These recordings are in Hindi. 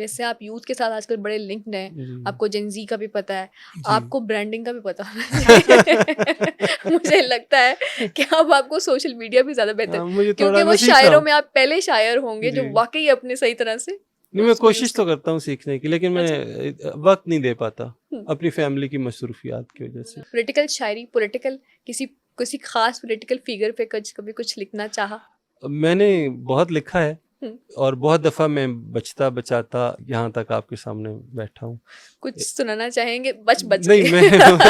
वैसे आप यूथ के साथ आजकल बड़े लिंक्ड हैं, जी आपको जेनजी का भी पता है, जी आपको ब्रांडिंग का भी पता होना चाहिए। मुझे लगता है कि अब आपको सोशल मीडिया भी ज़्यादा बेहतर, हाँ, मुझे क्योंकि थोड़ा वो मैं सीख रहा शायरों हूँ। में आप पहले शायर होंगे जी जो वाक़ई अपने सही तरह से नहीं, मैं उसको यूज़ कोशिश तो कर। करता हूँ सीखने की, लेकिन अच्छा। मैं वक़्त नहीं दे पाता, हुँ। अपनी फैमिली की मसरूफ़ियात की वज़ह से। पॉलिटिकल शायरी, पॉलिटिकल किसी किसी ख़ास पॉलिटिकल फ़िगर पे कभी कुछ लिखना चाहा? मैंने बहुत लिखा है हुँ। और बहुत दफ़ा मैं बचता-बचाता यहाँ तक आपके सामने बैठा हूँ। कुछ सुनाना चाहेंगे बच नहीं, के?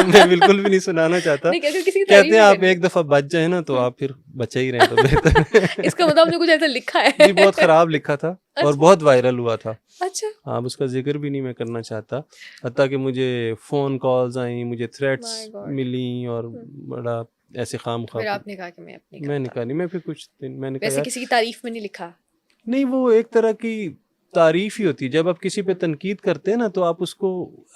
मैं बिल्कुल भी नहीं सुनाना चाहता। नहीं, अगर किसी की कहते तारीफ़ हैं ही आप करनी है। एक दफ़ा बच जाए ना, तो हुँ। आप फिर बचे ही रहें तो बेहतर है। इसका मतलब आपने कुछ ऐसा लिखा जी, है। बहुत ख़राब लिखा था और अच्छा, बहुत वायरल हुआ था। अच्छा। अब उसका ज़िक्र भी नहीं मैं करना चाहता। हत्ता कि मुझे फ़ोन कॉल्स आईं, मुझे माय थ्रेट्स गॉड! मिलीं और हुँ। बड़ा ऐसे तो ख़ामख़ा फिर आपने कहा कि मैं अब नहीं मैंने करता। कहा नहीं, मैं फिर कुछ दिन मैंने कहा वैसे यार किसी की तारीफ़ में नहीं लिखा। नहीं, वो एक तरह की तारीफ़ ही होती है। जब आप किसी पे तनकीद करते हैं ना, तो आप उसको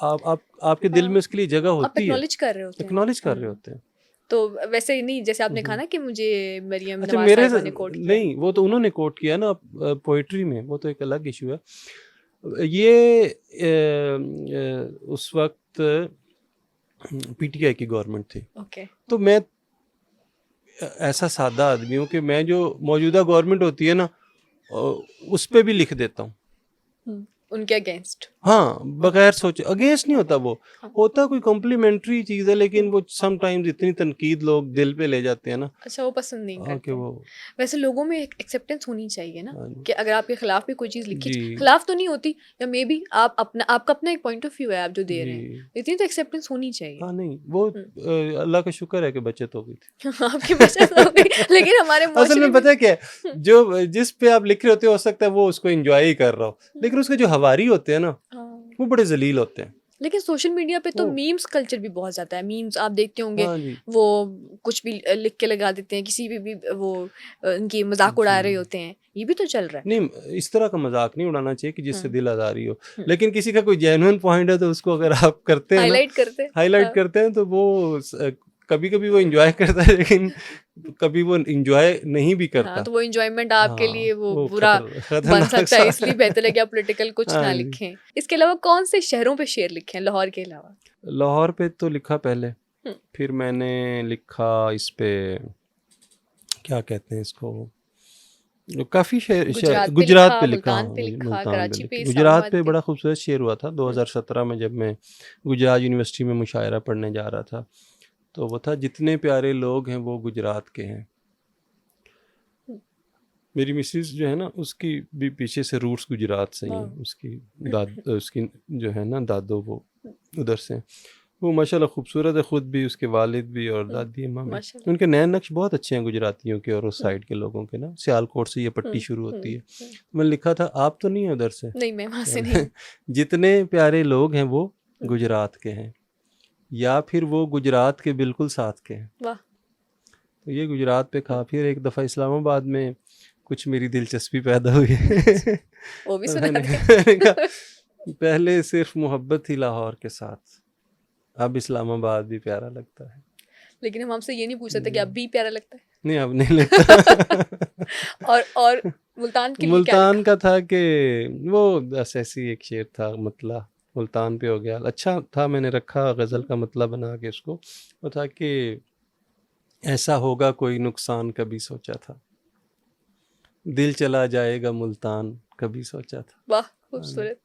आप आपके दिल में हाँ, उसके लिए जगह आप होती है, एक्नॉलेज कर रहे होते हैं। एक्नॉलेज कर रहे हुँ। होते हैं। तो वैसे नहीं, जैसे आपने कहा हुँ। ना कि मुझे मरियम अच्छा नवाज़ मेरे स साहिबा ने कोट किया। नहीं, वो तो उन्होंने कोट किया ना पोएट्री में, वो तो एक अलग इश्यू है। ये उस वक़्त पीटीआई की गवर्नमेंट थी। ओके। तो मैं ऐसा सादा आदमी हूँ कि मैं जो मौजूदा गवर्नमेंट होती है ना, अ, उस पे भी लिख देता हूँ। हुँ, उनके अगेंस्ट। हाँ, ओके। बगैर सोचे, अगेंस्ट नहीं होता वो। हाँ। होता कोई कॉम्प्लीमेंट्री चीज़ है, लेकिन हुँ। वो समटाइम्स इतनी तनकीद लोग दिल पे ले जाते हैं ना, अच्छा, वो पसंद नहीं कि करते। वो वैसे लोगों में एक एक्सेप्टेंस होनी चाहिए ना, हाँ जी। कि अगर आपके खिलाफ भी कोई चीज़ लिखी, जी, खिलाफ तो नहीं होती, या मे बी आप अपना आपका अपना एक पॉइंट ऑफ व्यू है आप जो दे रहे हैं, जी। इतनी तो एक्सेप्टेंस होनी चाहिए। हाँ, नहीं, वो हुँ। अल्लाह का शुक्र है कि बचत हो गई थी। आपकी बचत हो गई, लेकिन हमारे असल माशरे में में। पता है क्या है, हुँ। जिस पे आप लिख रहे होते हो सकता है वो उसको एन्जॉय ही कर रहा हो, हुँ। लेकिन उसके जो हवारी होते हैं ना, हाँ। वो बड़े ज़लील होते हैं। लेकिन सोशल मीडिया पे तो वो मीम्स कल्चर भी बहुत ज़्यादा है। मीम्स आप देखते होंगे, हाँ जी, वो कुछ भी लिख के लगा देते हैं, किसी पे भी वो उनकी मज़ाक जी। उड़ा रहे होते हैं। ये भी तो चल रहा है। नहीं, इस तरह का मज़ाक नहीं उड़ाना चाहिए कि जिससे हुँ, दिल आज़ारी हो। हुँ। लेकिन किसी का कोई जेन्युइन पॉइंट है तो उसको अगर आप करते हैं ना, हाइलाइट करते हैं। हाइलाइट हाँ, करते हैं तो वो कभी-कभी वो एन्जॉय करता है, लेकिन कभी वो एन्जॉय नहीं भी हाँ, करता। तो वो एन्जॉयमेंट आपके लिए हाँ, वो वो बुरा बन खतरनाक सकता सा है, इसलिए है। बेहतर है कि आप पॉलिटिकल कुछ हाँ ना जी। लिखें। इसके अलावा कौन से शहरों पे शेर लिखे हैं, लाहौर के अलावा? लाहौर पे तो लिखा पहले, हुँ। फिर मैंने लिखा इस पे, क्या कहते हैं इसको, काफ़ी गुजरात पे गुजरात लिखा, पे लिखा, मुल्तान हाँ पे जी, लिखा, मुल्तान पे कराची लिखा। पे, गुजरात इस्लामाबाद पे पे। बड़ा खूबसूरत शेर हुआ था हुँ, 2017 में, जब मैं गुजरात यूनिवर्सिटी में मुशायरा पढ़ने जा रहा था। तो वो था, जितने प्यारे लोग हैं वो गुजरात के हैं। हुँ। मेरी मिसेज़ जो है ना, उसकी भी पीछे से रूट्स गुजरात से ही वाह! हैं। उसकी जो है ना दादो, वो हुँ, उधर से हैं। वो माशाल्लाह खूबसूरत है, ख़ुद भी, उसके वालिद भी और हुँ। दादी अम्मा भी। माशाल्लाह। उनके नए नक्श बहुत अच्छे हैं गुजरातियों के और उस हुँ, साइड के लोगों के ना, सियालकोट से ये हुँ, पट्टी शुरू होती हुँ, है। हुँ। मैंने लिखा था, आप तो नहीं है उधर से? नहीं, मैं वहाँ से नहीं तो हूँ। जितने प्यारे लोग हैं वो हुँ, गुजरात के हैं, या फिर वो गुजरात के बिल्कुल साथ के हैं। वाह! तो ये गुजरात पे हुँ, था। फिर एक दफ़ा इस्लामाबाद में कुछ मेरी दिलचस्पी पैदा हुई अच्छा, है। वो भी तो सुना मैंने कहा, दें। पहले सिर्फ मोहब्बत थी लाहौर के साथ, अब इस्लामाबाद भी प्यारा लगता है। लेकिन हम आपसे ये नहीं पूछ सकते कि जी। अब भी प्यारा लगता नहीं, अब नहीं लगता। है? और मुल्तान के लिए क्या मुल्तान लिखा? का था कि वो बस ऐसे ही एक शेर था, मतला मुल्तान पे हो गया। अच्छा था, मैंने रखा गज़ल हुँ, का मतला बना के उसको। वो था कि ऐसा होगा कोई नुकसान कभी सोचा था, दिल चला जाएगा मुल्तान कभी सोचा था। वाह! हाँ जी, खूबसूरत।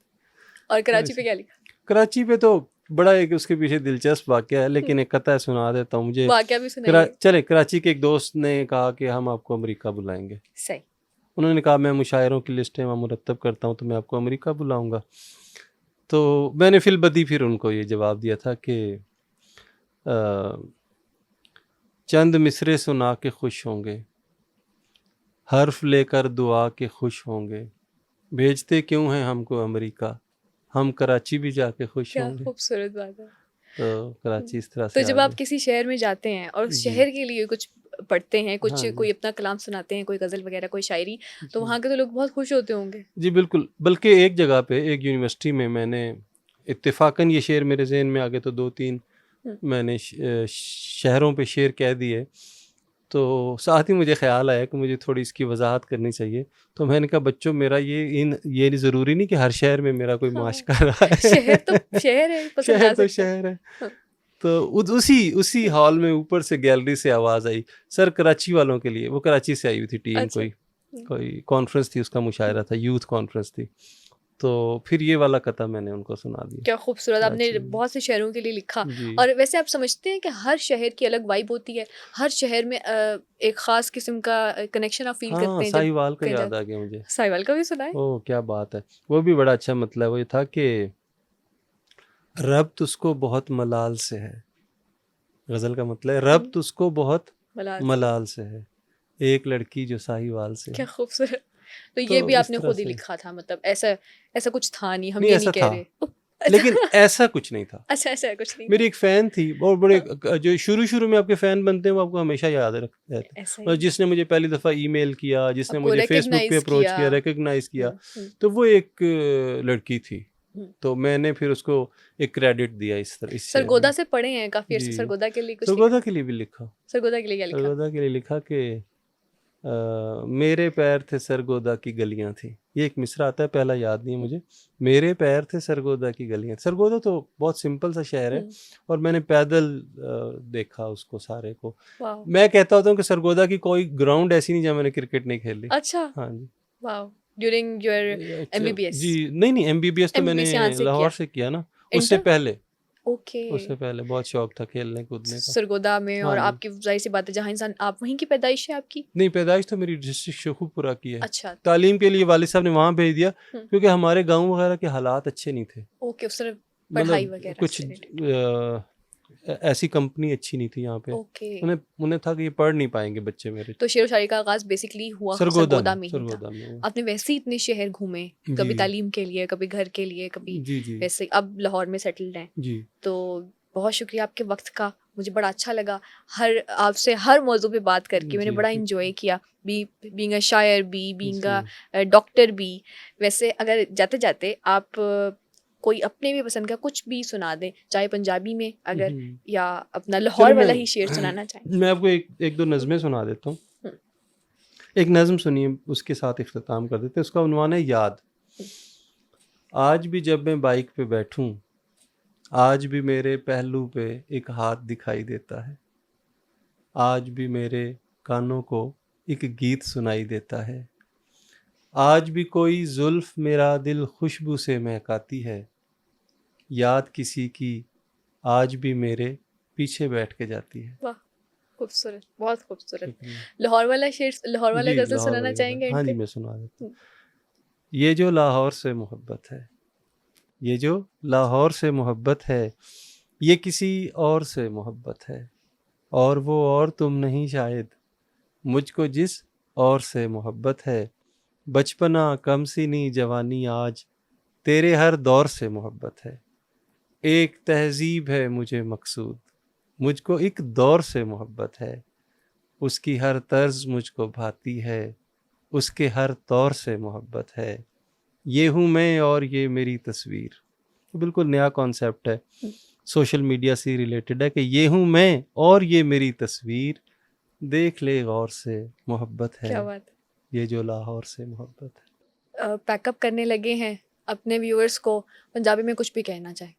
और तो कराची पे ऐसे क्या लिखा? कराची पे तो बड़ा एक उसके पीछे दिलचस्प वाक़या है, हुँ, लेकिन एक कता सुना देता हूँ मुझे। वाक़या भी सुनाइए। कराची के एक दोस्त ने कहा कि हम आपको अमेरिका बुलाएँगे। सही। उन्होंने कहा, मैं मुशायरों की लिस्टें वहाँ मुरत्तब करता हूँ, तो मैं आपको अमेरिका बुलाऊँगा। तो मैंने फ़िलबदी फिर उनको ये जवाब दिया था कि अ, चंद मिसरे सुना के खुश होंगे, हर्फ़ लेकर दुआ के खुश होंगे, भेजते क्यों हैं हमको अमेरिका, हम कराची भी जाके खुश क्या होंगे। खूबसूरत बात है। तो हुँ। कराची इस तरह तो से जब आ आप गया। किसी शहर में जाते हैं और उस जी, शहर के लिए कुछ पढ़ते हैं, कुछ हाँ जी, कोई अपना कलाम सुनाते हैं, कोई गज़ल वग़ैरह, कोई शायरी, तो जी। वहाँ के तो लोग बहुत खुश होते होंगे। जी, बिल्कुल, बल्कि एक जगह पे, एक यूनिवर्सिटी में मैंने इत्तेफ़ाक़न ये शेर मेरे ज़हन में आ गए, तो 2-3 हुँ, मैंने शहरों पे शेर कह दिए। तो साथ ही मुझे ख़्याल आया कि मुझे थोड़ी इसकी वजाहत करनी चाहिए। तो मैंने कहा बच्चों मेरा ये ज़रूरी नहीं कि हर शहर में मेरा कोई हाँ, माशका रहा है। शहर तो शहर है, पसंद शहर आ तो सकता है। शहर है। हाँ, तो उसी हॉल में ऊपर से गैलरी से आवाज़ आई, सर कराची वालों के लिए। वो कराची से आई हुई थी टीम, अच्छा। कोई कॉन्फ्रेंस थी, उसका मुशायरा था, यूथ कॉन्फ्रेंस थी। तो फिर ये वाला कथा मैंने उनको सुना दिया क्या खूबसूरत, आपने कराची में। बहुत से शहरों के लिए लिखा। जी। और वैसे आप समझते हैं कि हर शहर की अलग वाइब होती है, हर शहर में एक ख़ास किस्म का कनेक्शन आप फ़ील हाँ, करते हैं जब साहिवाल का कहीं याद आ जाते गया मुझे। हैं? साहिवाल का भी सुना है? ओह! क्या बात है। वो भी बड़ा अच्छा मतलब वो ये था कि रब्त उसको बहुत मलाल से है। ग़ज़ल का मतलब है रब्त उसको बहुत मलाल से। मलाल से है, एक लड़की जो साहिवाल से क्या है। खूबसूरत! तो तो ये भी इस आपने तरह खुद ही से लिखा था, मतलब ऐसा ऐसा कुछ था नहीं, हम नहीं ये नहीं ऐसा कह था, रहे। लेकिन अच्छा। ऐसा कुछ नहीं था। अच्छा, ऐसा कुछ नहीं था। मेरी एक फ़ैन थी, बहुत बड़े हाँ, जो शुरू-शुरू में आपके फ़ैन बनते हैं वो आपको हमेशा याद रहते हैं। ऐसा और ही जिसने मुझे पहली दफ़ा ईमेल किया, जिसने आपको मुझे फ़ेसबुक पे रिकॉग्नाइज़ अप्रोच किया। किया, रिकॉग्नाइज़ किया, हुँ। तो वो एक लड़की थी। हुँ। तो मैंने फिर उसको एक क्रेडिट दिया इस शेर सरगोदा में। से पढ़े हैं काफ़ी अरसे, जी, सरगोदा के लिए कुछ लिखा? सरगोदा के लिए भी लिखा। सरगोदा के लिए क्या लिखा? सरगोदा के लिए लिखा कि मेरे पैर थे सरगोदा की गलियां थी। ये एक मिसरा आता है, पहला याद नहीं है मुझे। मेरे पैर थे सरगोदा की गलियां। सरगोदा तो बहुत सिंपल सा शहर है हुँ, और मैंने पैदल देखा उसको सारे को। वाओ! मैं कहता होता हूँ कि सरगोदा की कोई ग्राउंड ऐसी नहीं जहाँ मैंने क्रिकेट नहीं खेली। अच्छा, हाँ जी। वाओ! ड्यूरिंग योर अच्छा एमबीबीएस? जी, नहीं एमबीबीएस तो मैंने एमबीबीएस यहाँ से लाहौर किया? से किया ना। उससे इंटर? पहले ओके। उससे पहले बहुत शौक था खेलने कूदने का। सरगोदा में, हाँ और जी। आपकी ज़ाहिर-सी बात है जहाँ इंसान, आप वहीं की पैदाइश है आपकी? नहीं, पैदाइश तो मेरी डिस्ट्रिक्ट शेखुपुरा की है। अच्छा। तालीम के लिए वालिद साहब ने वहाँ भेज दिया हुँ, क्योंकि हमारे गाँव वगैरह के हालात अच्छे नहीं थे। ओके, उस तरफ पढ़ाई मतलब वगैरह कुछ से रिलेटेड। ऐसी कंपनी अच्छी नहीं थी यहाँ पे। ओके। उन्हें उन्हें था कि ये पढ़ नहीं पाएँगे बच्चे मेरे। तो शेर व शायरी का आगाज़ बेसिकली हुआ सरगोदा सरगोदा में में ही था। सरगोदा में हुआ। आपने वैसे ही इतने शहर घूमे, जी। कभी तालीम के लिए, कभी घर के लिए, कभी जी, जी। वैसे अब लाहौर में सेटल्ड हैं। जी। तो बहुत शुक्रिया आपके वक़्त का, मुझे बड़ा अच्छा लगा। आपसे हर मौज़ू पे बात करके मैंने जी, बड़ा शुक्रिया। एन्जॉय किया। Being a shayar be, being जी। A doctor be. वैसे अगर जाते-जाते आप कोई अपने भी पसंद का कुछ भी सुना दें, चाहे पंजाबी में अगर, हुँ। या अपना चलो लाहौर वाला ही शेर सुनाना चाहें। मैं आपको एक दो नज़में सुना देता हूँ। हुँ, एक नज़्म सुनिए, उसके साथ इख्तिताम कर देते हैं। उसका उन्वान है याद। हुँ। आज भी जब मैं बाइक पे बैठूँ, आज भी मेरे पहलू पे एक हाथ दिखाई देता है। आज भी मेरे कानों को एक गीत सुनाई देता है। आज भी कोई जुल्फ मेरा दिल खुशबू से महकाती है। याद किसी की आज भी मेरे पीछे बैठ के जाती है। वाह! खूबसूरत, बहुत खूबसूरत। शुक्रिया। लाहौर वाला जी, गज़ल लाहौर सुनाना वाली गज़ल। चाहेंगे एंड हाँ जी, पे? मैं सुना देता हूँ। हुँ, ये जो लाहौर से मोहब्बत है, ये जो लाहौर से मोहब्बत है, ये किसी और से मोहब्बत है, और वो और तुम नहीं शायद, मुझको जिस और से मोहब्बत है। बचपना, कमसिनी, जवानी आज, तेरे हर दौर से मोहब्बत है। एक तहज़ीब है मुझे मकसूद, मुझको एक दौर से मोहब्बत है। उसकी हर तर्ज़ मुझको भाती है, उसके हर तौर से मोहब्बत है। ये हूँ मैं और ये मेरी तस्वीर। तो बिल्कुल नया कॉन्सेप्ट है, हुँ, सोशल मीडिया से रिलेटेड है कि ये हूँ मैं और ये मेरी तस्वीर, देख ले गौर से मोहब्बत है, क्या बात ये जो लाहौर से मोहब्बत है। है। पैकअप करने लगे हैं, अपने व्यूअर्स को पंजाबी में कुछ भी कहना चाहें?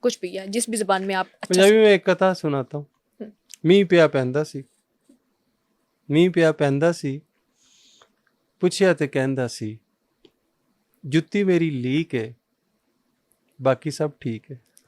कुछ भी, या जिस भी ज़ुबान में आप अच्छा पंजाबी समझें। में एक कथा सुनाता हूँ। हुँ, मींह पिया पैंदा सी, मींह पिया पैंदा सी, पुछया ते कहंदा सी, जुत्ती मेरी लीक है, बाकी सब ठीक है।